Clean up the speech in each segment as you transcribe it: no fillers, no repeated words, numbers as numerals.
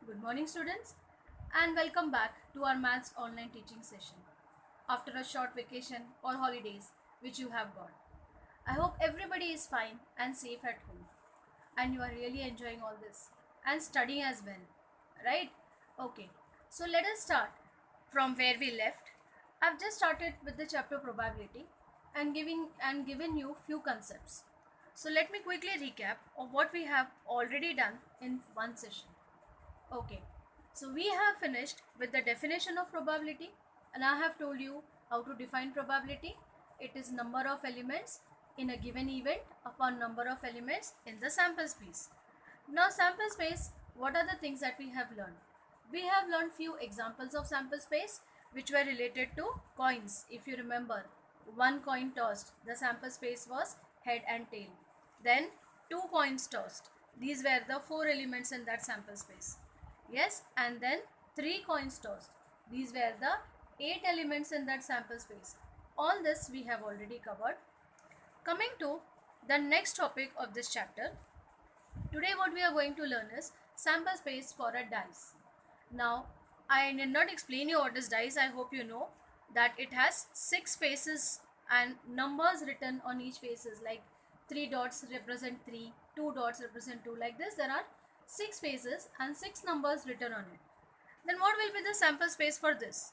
Good morning, students, and welcome back to our maths online teaching session after a short vacation or holidays which you have got. I hope everybody is fine and safe at home, and you are really enjoying all this and studying as well, right? Okay, so let us start from where we left. I've just started with the chapter probability and given you few concepts. So let me quickly recap of what we have already done in one session. Okay, so we have finished with the definition of probability, and I have told you how to define probability. It is number of elements in a given event upon number of elements in the sample space. Now sample space, what are the things that we have learned? We have learned few examples of sample space which were related to coins. If you remember, one coin tossed, the sample space was head and tail. Then two coins tossed. These were the four elements in that sample space. Yes, and then three coins tossed. These were the eight elements in that sample space. All this we have already covered. Coming to the next topic of this chapter, today what we are going to learn is sample space for a dice. Now, I did not explain you what is dice. I hope you know that it has six faces and numbers written on each faces, like three dots represent three, two dots represent two. Like this, there are six faces and six numbers written on it. Then what will be the sample space for this?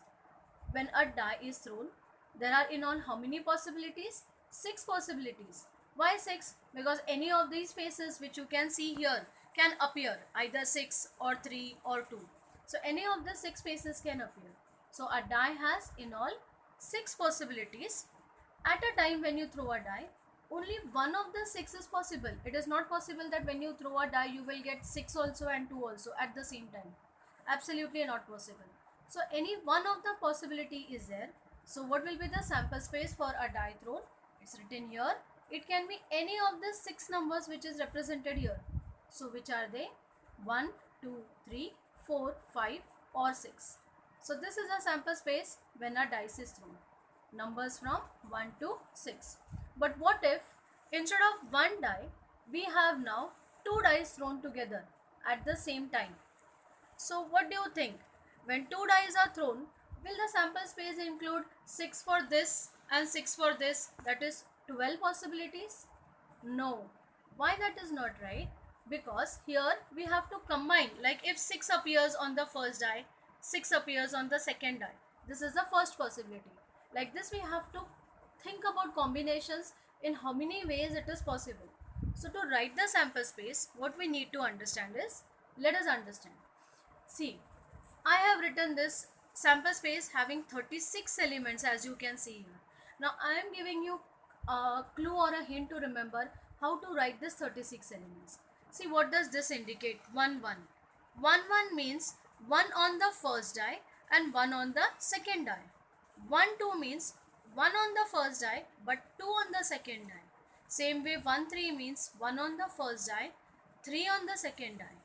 When a die is thrown, there are in all how many possibilities? Six possibilities. Why six? Because any of these faces which you can see here can appear, either six or three or two. So any of the six faces can appear. So a die has in all six possibilities. At a time when you throw a die, only one of the six is possible. It is not possible that when you throw a die you will get six also and two also at the same time. Absolutely not possible. So any one of the possibility is there. So what will be the sample space for a die thrown? It's written here. It can be any of the six numbers which is represented here. So which are they? 1, 2, 3, 4, 5 or 6. So this is a sample space when a dice is thrown. Numbers from 1 to 6. But what if instead of one die, we have now two dice thrown together at the same time? So what do you think? When two dice are thrown, will the sample space include 6 for this and 6 for this? That is 12 possibilities? No. Why that is not right? Because here we have to combine. Like if 6 appears on the first die, 6 appears on the second die. This is the first possibility. Like this we have to think about combinations in how many ways it is possible. So to write the sample space, what we need to understand is, let us understand. See, I have written this sample space having 36 elements as you can see here. Now I am giving you a clue or a hint to remember how to write this 36 elements. See, what does this indicate? 1 1. 1 1 means 1 on the first die and 1 on the second die. 1 2 means 1 on the first die but 2 on the second die. Same way 1 3 means 1 on the first die, 3 on the second die.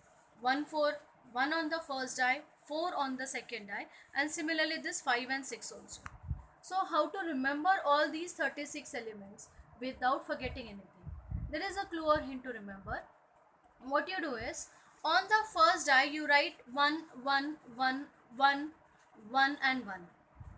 1 4, 1 on the first die, 4 on the second die, and similarly this 5 and 6 also. So how to remember all these 36 elements without forgetting anything? There is a clue or hint to remember. What you do is, on the first die you write 1 1 1 1 1 and 1,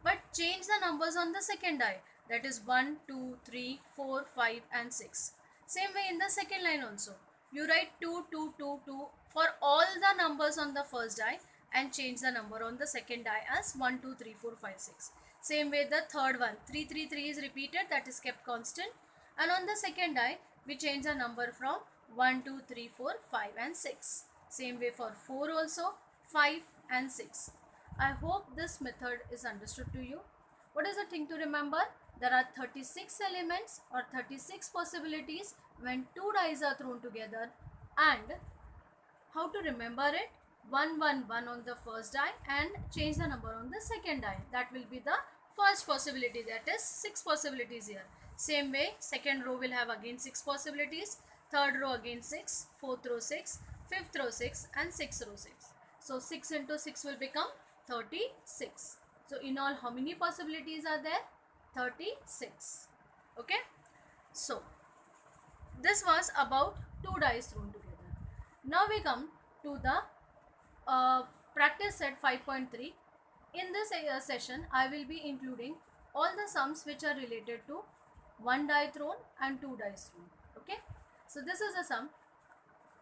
but change the numbers on the second die, that is 1 2 3 4 5 and 6. Same way in the second line also, you write 2 2 2 2 for all the numbers on the first die and change the number on the second die as 1 2 3 4 5 6. Same way the third one, 3 3 3 is repeated, that is kept constant, and on the second die we change the number from 1 2 3 4 5 and 6. Same way for 4 also, 5 and 6. I hope this method is understood to you. What is the thing to remember? There are 36 elements or 36 possibilities when two dice are thrown together, and how to remember it? 1 1 1 on the first die and change the number on the second die. That will be the first possibility, that is 6 possibilities here. Same way, second row will have again 6 possibilities, third row again 6, fourth row 6, fifth row 6 and sixth row 6. So 6 into 6 will become 36. So in all how many possibilities are there? 36. Okay. So this was about two dice thrown together. Now we come to the practice set 5.3. In this session, I will be including all the sums which are related to 1 die thrown and 2 dice thrown. Okay, so this is a sum.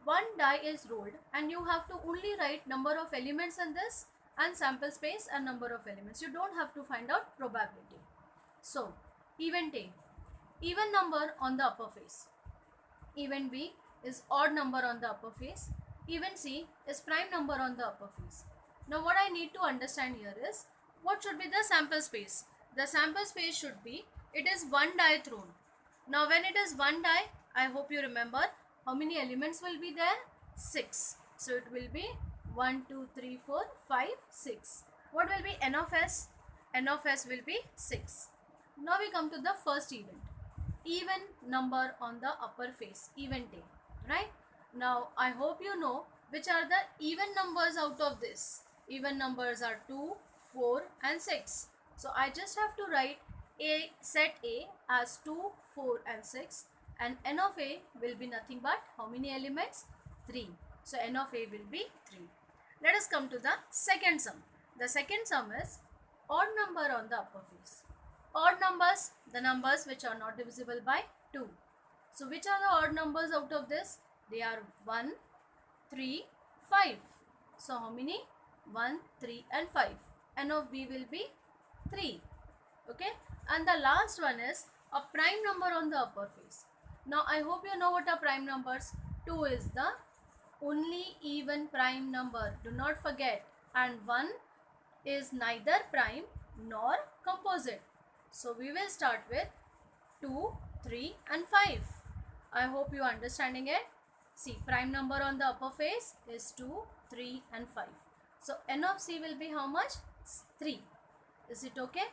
1 die is rolled and you have to only write number of elements in this and sample space and number of elements. You don't have to find out probability. So, event A, even number on the upper face. Event B is odd number on the upper face. Event C is prime number on the upper face. Now what I need to understand here is what should be the sample space. The sample space should be, it is 1 die thrown. Now when it is 1 die, I hope you remember how many elements will be there? 6. So it will be 1, 2, 3, 4, 5, 6. What will be n of s? N of s will be 6. Now we come to the first event. Even number on the upper face, event A, right? Now I hope you know which are the even numbers out of this. Even numbers are 2, 4 and 6. So I just have to write a set A as 2, 4 and 6, and n of A will be nothing but how many elements? 3. So n of A will be 3. Let us come to the second sum. The second sum is odd number on the upper face. Odd numbers, the numbers which are not divisible by 2. So which are the odd numbers out of this? They are 1, 3, 5. So how many? 1, 3 and 5. N of B will be 3. Okay. And the last one is a prime number on the upper face. Now I hope you know what are prime numbers. 2 is the only even prime number. Do not forget. And 1 is neither prime nor composite. So we will start with 2, 3 and 5. I hope you are understanding it. See, prime number on the upper face is 2, 3 and 5. So n of C will be how much? 3. Is it okay?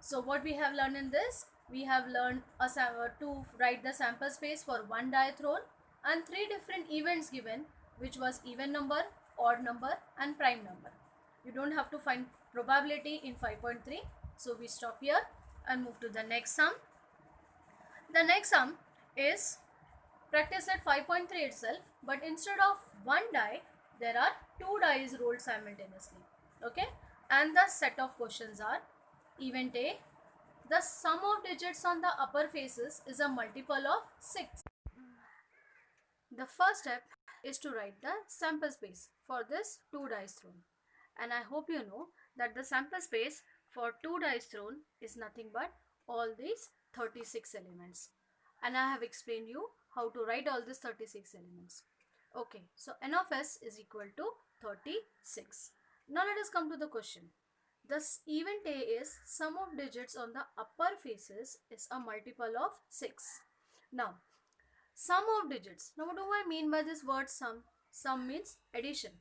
So what we have learned in this? We have learned to write the sample space for 1 die thrown and 3 different events given, which was even number, odd number and prime number. You don't have to find probability in 5.3. So we stop here and move to the next sum. The next sum is practice at 5.3 itself, but instead of 1 die, there are 2 dice rolled simultaneously. Okay, and the set of questions are event A, the sum of digits on the upper faces is a multiple of 6. The first step is to write the sample space for this 2 dice thrown, and I hope you know that the sample space for 2 dice thrown is nothing but all these 36 elements, and I have explained you how to write all these 36 elements. Okay, so n of s is equal to 36. Now let us come to the question. Thus event A is sum of digits on the upper faces is a multiple of 6. Now sum of digits. Now what do I mean by this word sum? Sum means addition.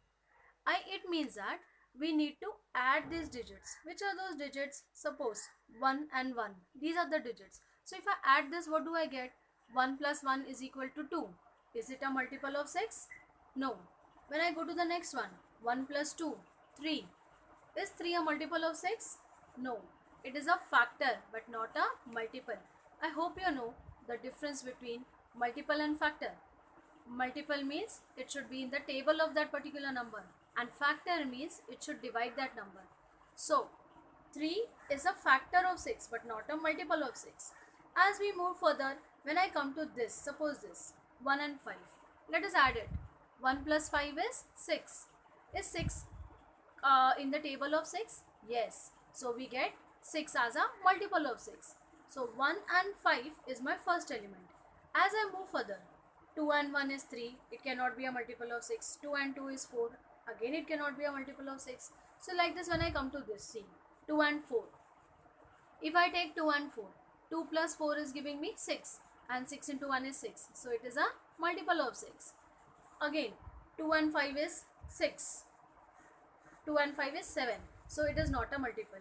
It means that we need to add these digits. Which are those digits? Suppose 1 and 1. These are the digits. So if I add this, what do I get? 1 plus 1 is equal to 2. Is it a multiple of 6? No. When I go to the next one, 1 plus 2, 3. Is 3 a multiple of 6? No. It is a factor but not a multiple. I hope you know the difference between multiple and factor. Multiple means it should be in the table of that particular number, and factor means it should divide that number. So 3 is a factor of 6 but not a multiple of 6. As we move further, when I come to this, suppose this 1 and 5, let us add it. 1 plus 5 is 6. Is 6 in the table of 6? Yes. So we get 6 as a multiple of 6. So 1 and 5 is my first element. As I move further, 2 and 1 is 3. It cannot be a multiple of 6. 2 and 2 is 4. Again, it cannot be a multiple of 6. So like this, when I come to this, see, 2 and 4. If I take 2 and 4, 2 plus 4 is giving me 6. And 6 into 1 is 6. So it is a multiple of 6. Again, 2 and 5 is 6. 2 and 5 is 7. So it is not a multiple.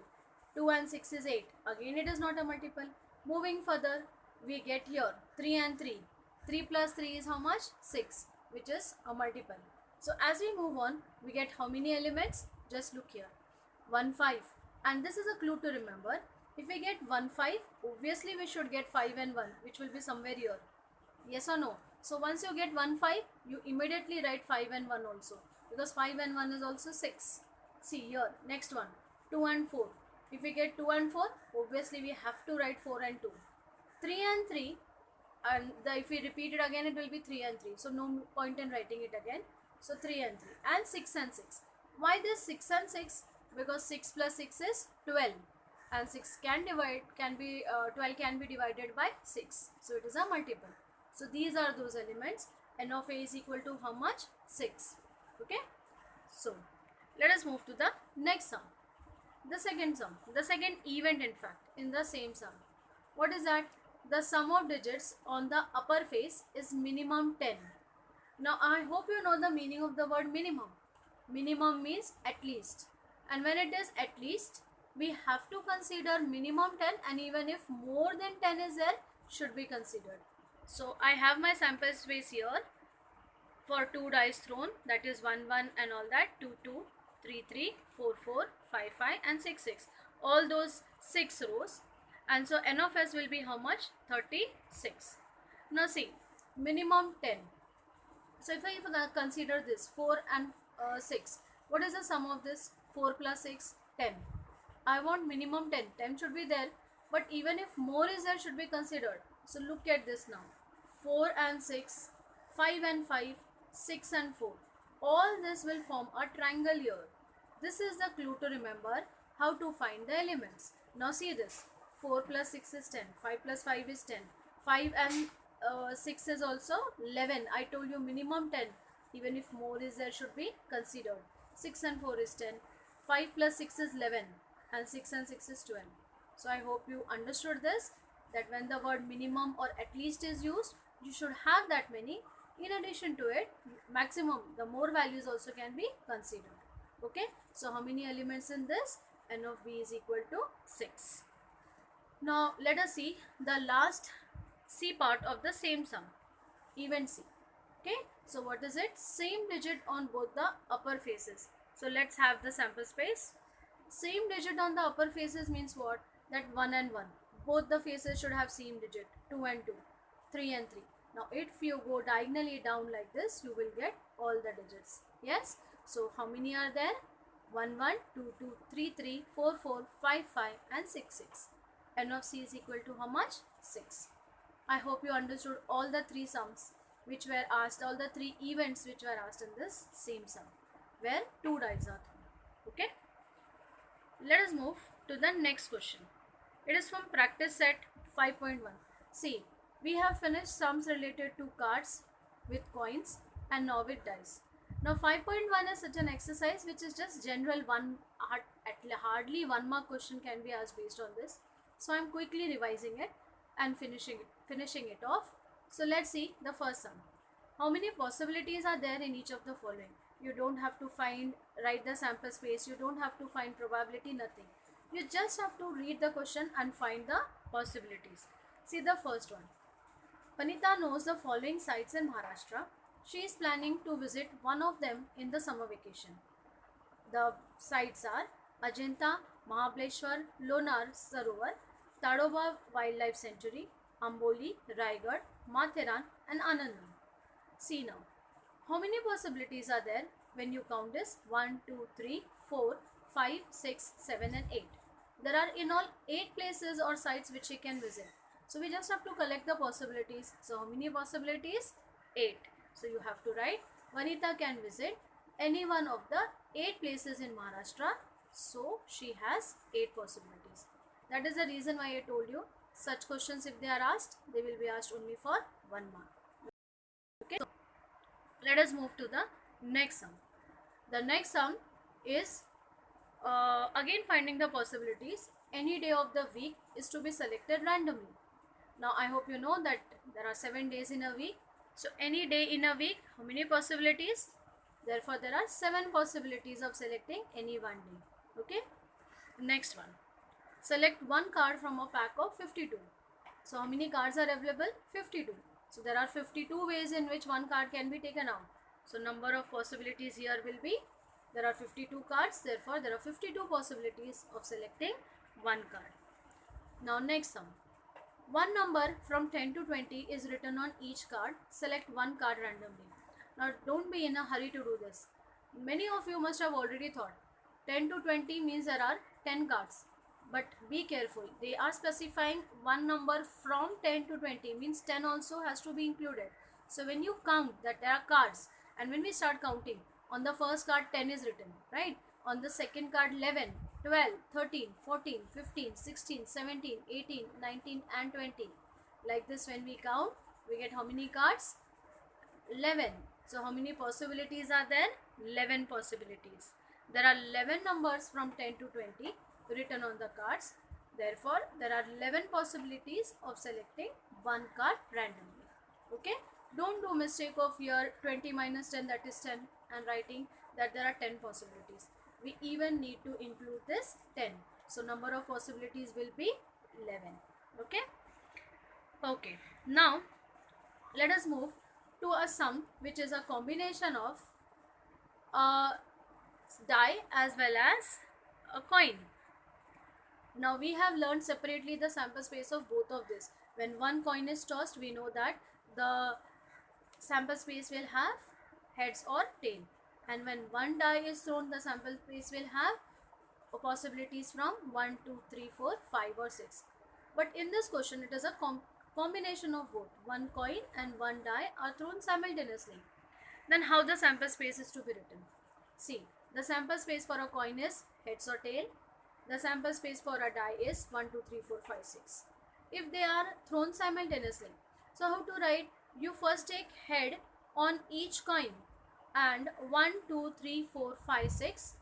2 and 6 is 8. Again, it is not a multiple. Moving further, we get here 3 and 3. 3 plus 3 is how much? 6, which is a multiple. So as we move on, we get how many elements? Just look here. 1, 5. And this is a clue to remember. If we get 1, 5, obviously we should get 5 and 1, which will be somewhere here. Yes or no? So once you get 1, 5, you immediately write 5 and 1 also. because 5 and 1 is also 6. See here, next one, 2 and 4. If we get 2 and 4, obviously we have to write 4 and 2. 3 and 3, and if we repeat it again, it will be 3 and 3. So no point in writing it again. So 3 and 3. And 6 and 6. Why this 6 and 6? Because 6 plus 6 is 12. And 6 can divide, 12 can be divided by 6. So it is a multiple. So these are those elements. N of A is equal to how much? 6. Okay. So let us move to the next sum. The second sum. The second event, in fact, in the same sum. What is that? The sum of digits on the upper face is minimum 10. Now I hope you know the meaning of the word minimum. Minimum means at least. And when it is at least, we have to consider minimum 10, and even if more than 10 is there, should be considered. So I have my sample space here for 2 dice thrown, that is 1 1 and all that, 2 2, 3 3, 4 4, 5 5 and 6 6. All those 6 rows. And so N of S will be how much? 36. Now see, minimum 10. So if I consider this 4 and 6, what is the sum of this? 4 plus 6, 10. I want minimum 10. 10 should be there, but even if more is there, should be considered. So look at this now. 4 and 6, 5 and 5, 6 and 4. All this will form a triangle here. This is the clue to remember how to find the elements. Now see this. 4 plus 6 is 10. 5 plus 5 is 10. 5 and 6 is also 11. I told you minimum 10. Even if more is there, should be considered. 6 and 4 is 10. 5 plus 6 is 11. And 6 and 6 is 12. So I hope you understood this, that when the word minimum or at least is used, you should have that many. In addition to it, maximum, the more values also can be considered. Okay. So how many elements in this? N of B is equal to 6. Now let us see the last C part of the same sum, event C. Okay. So what is it? Same digit on both the upper faces. So let's have the sample space. Same digit on the upper faces means what? That 1 and 1. Both the faces should have same digit. 2 and 2. 3 and 3. Now if you go diagonally down like this, you will get all the digits. Yes. So how many are there? 1 1, 2 2, 3 3, 4 4, 5 5 and 6 6. N of C is equal to how much? 6. I hope you understood all the 3 sums which were asked, all the 3 events which were asked in this same sum, where 2 dice are thrown. Okay. Let us move to the next question. It is from practice set 5.1. See, we have finished sums related to cards with coins and now with dice. Now 5.1 is such an exercise which is just general hardly 1 mark question can be asked based on this. So I am quickly revising it and finishing it off. So let's see the first sum. How many possibilities are there in each of the following? You don't have to write the sample space. You don't have to find probability, nothing. You just have to read the question and find the possibilities. See the first one. Vanita knows the following sites in Maharashtra. She is planning to visit one of them in the summer vacation. The sites are Ajanta, Mahabaleshwar, Lonar Sarovar, Tadoba Wildlife Sanctuary, Amboli, Raigad, Matheran and Anandam. See now, how many possibilities are there when you count this? 1, 2, 3, 4, 5, 6, 7 and 8. There are in all 8 places or sites which she can visit. So we just have to collect the possibilities. So how many possibilities? 8. So you have to write Vanita can visit any one of the 8 places in Maharashtra. So she has 8 possibilities. That is the reason why I told you such questions, if they are asked, they will be asked only for 1 mark. Okay. So let us move to the next sum. The next sum is again finding the possibilities. Any day of the week is to be selected randomly. Now I hope you know that there are 7 days in a week. So any day in a week, how many possibilities? Therefore there are 7 possibilities of selecting any one day. Okay. Next one. Select one card from a pack of 52. So how many cards are available? 52. So there are 52 ways in which one card can be taken out. So number of possibilities here will be, there are 52 cards, therefore there are 52 possibilities of selecting one card. Now next sum. One number from 10 to 20 is written on each card. Select one card randomly. Now don't be in a hurry to do this. Many of you must have already thought 10 to 20 means there are 10 cards. But be careful, they are specifying one number from 10 to 20 means 10 also has to be included. So when you count that there are cards, and when we start counting, on the first card 10 is written, right? On the second card 11, 12, 13, 14, 15, 16, 17, 18, 19 and 20. Like this, when we count, we get how many cards? 11. So how many possibilities are there? 11 possibilities. There are 11 numbers from 10 to 20 written on the cards. Therefore, there are 11 possibilities of selecting one card randomly. Okay? Don't do mistake of here 20 minus 10, that is 10, and writing that there are 10 possibilities. We even need to include this 10. So number of possibilities will be 11. Okay? Okay. Now let us move to a sum which is a combination of a die as well as a coin. Now we have learned separately the sample space of both of this. When one coin is tossed, we know that the sample space will have heads or tail, and when one die is thrown, the sample space will have possibilities from 1, 2, 3, 4, 5 or 6. But in this question, it is a combination of both. One coin and one die are thrown simultaneously. Then how the sample space is to be written? See, the sample space for a coin is heads or tail. The sample space for a die is 1, 2, 3, 4, 5, 6. If they are thrown simultaneously, so how to write? You first take head on each coin and 1, 2, 3, 4, 5, 6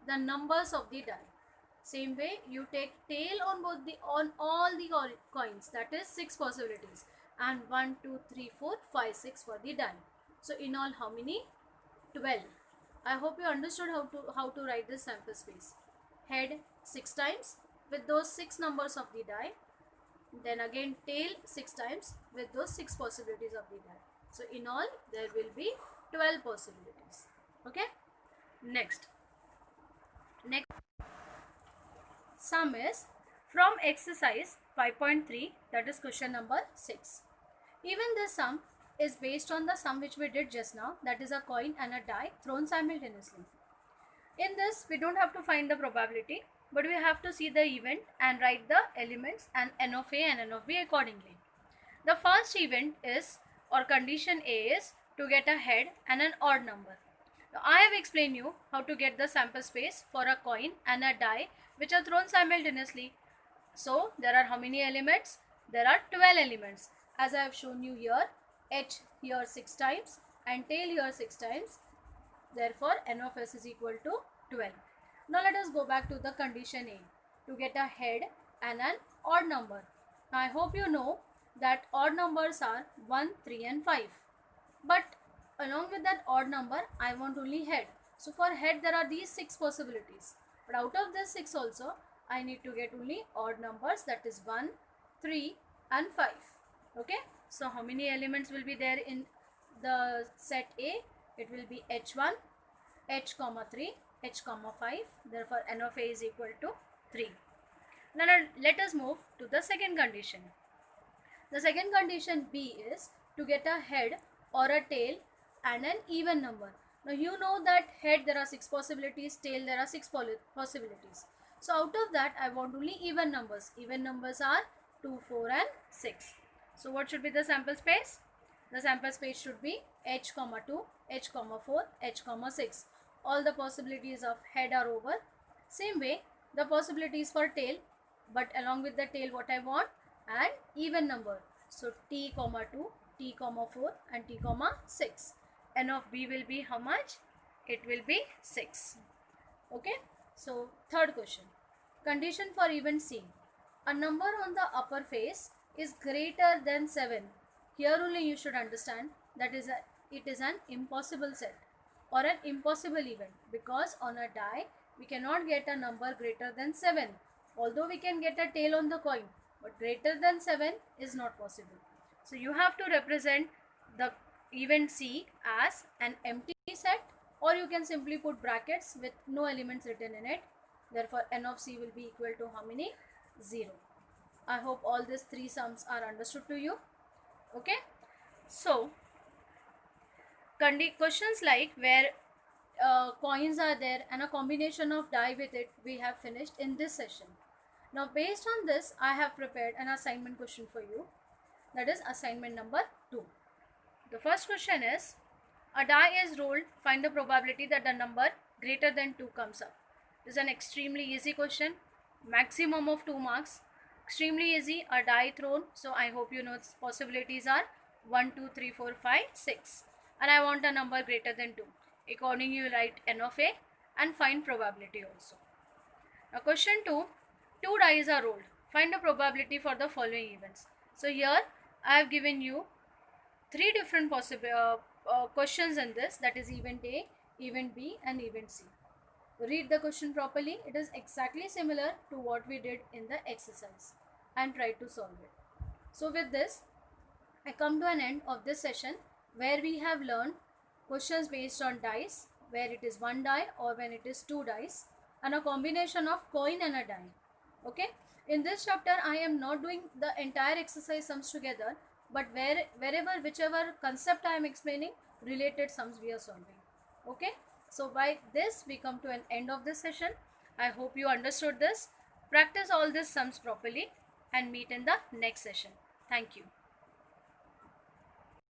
the numbers of the die. Same way, you take tail on all the coins, that is 6 possibilities, and 1, 2, 3, 4, 5, 6 for the die. So in all, how many? 12. I hope you understood how to write this sample space. Head 6 times with those 6 numbers of the die. Then again tail 6 times with those 6 possibilities of the die. So in all, there will be 12 possibilities. Okay. Next sum is from exercise 5.3, that is question number 6. Even this sum is based on the sum which we did just now, that is a coin and a die thrown simultaneously. In this, we don't have to find the probability, but we have to see the event and write the elements and n of a and n of b accordingly. The first event is, or condition A is, to get a head and an odd number. Now I have explained you how to get the sample space for a coin and a die which are thrown simultaneously. So there are how many elements? There are 12 elements, as I have shown you here. H here 6 times and tail here 6 times. Therefore n of s is equal to 12. Now let us go back to the condition A, to get a head and an odd number. Now I hope you know that odd numbers are 1, 3 and 5. But along with that odd number, I want only head. So for head, there are these 6 possibilities. But out of this 6 also, I need to get only odd numbers, that is 1, 3 and 5. Okay. So how many elements will be there in the set A? It will be h1, h comma 3, h comma 5. Therefore n of a is equal to 3. Now let us move to the second condition. The second condition B is to get a head or a tail and an even number. Now you know that head there are 6 possibilities, tail there are 6 possibilities. So out of that, I want only even numbers. Even numbers are 2, 4 and 6. So what should be the sample space? The sample space should be h comma 2, h comma 4, h comma 6. All the possibilities of head are over. Same way, the possibilities for tail, but along with the tail what I want? And even number. So t comma 2, t comma 4 and t comma 6. N of b will be how much? It will be 6. Okay. So third question. Condition for even C. A number on the upper face is greater than 7. Here only you should understand that it is an impossible set or an impossible event, because on a die we cannot get a number greater than 7. Although we can get a tail on the coin, but greater than 7 is not possible. So you have to represent the event C as an empty set, or you can simply put brackets with no elements written in it. Therefore n of C will be equal to how many? 0. I hope all these 3 sums are understood to you. Okay. So questions like where coins are there and a combination of die with it we have finished in this session. Now based on this, I have prepared an assignment question for you, that is assignment number 2. The first question is, a die is rolled, find the probability that the number greater than 2 comes up. This is an extremely easy question, maximum of 2 marks, extremely easy. A die thrown, so I hope you know its possibilities are 1, 2, 3, 4, 5, 6, and I want a number greater than 2. Accordingly, you write n of a and find probability also. Now question 2, 2 dice are rolled, find the probability for the following events. So here I have given you 3 different possible questions in this, that is event A, event B and event C. Read the question properly. It is exactly similar to what we did in the exercise, and try to solve it. So with this, I come to an end of this session where we have learned questions based on dice, where it is 1 die or when it is 2 dice, and a combination of coin and a die. Okay, in this chapter I am not doing the entire exercise sums together, but whichever concept I am explaining, related sums we are solving. Okay, so by this we come to an end of this session. I hope you understood this. Practice all these sums properly and meet in the next session. Thank you.